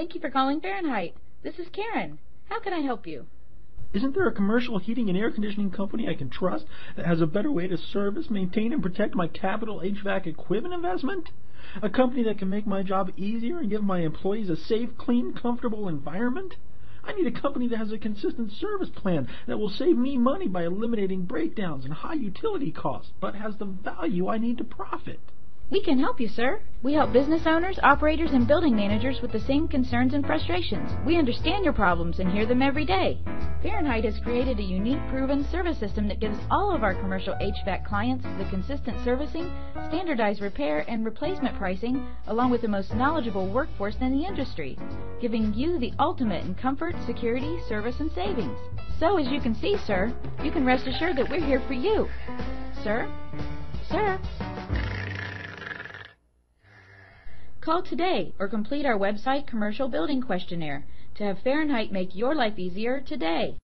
Thank you for calling Fahrenheit. This is Karen. How can I help you? Isn't there a commercial heating and air conditioning company I can trust that has a better way to service, maintain, and protect my capital HVAC equipment investment? A company that can make my job easier and give my employees a safe, clean, comfortable environment? I need a company that has a consistent service plan that will save me money by eliminating breakdowns and high utility costs, but has the value I need to profit. We can help you, sir. We help business owners, operators, and building managers with the same concerns and frustrations. We understand your problems and hear them every day. Fahrenheit has created a unique, proven service system that gives all of our commercial HVAC clients the consistent servicing, standardized repair and replacement pricing, along with the most knowledgeable workforce in the industry, giving you the ultimate in comfort, security, service, and savings. So, as you can see, sir, you can rest assured that we're here for you. Sir? Sir? Call today or complete our website commercial building questionnaire to have Fahrenheit make your life easier today.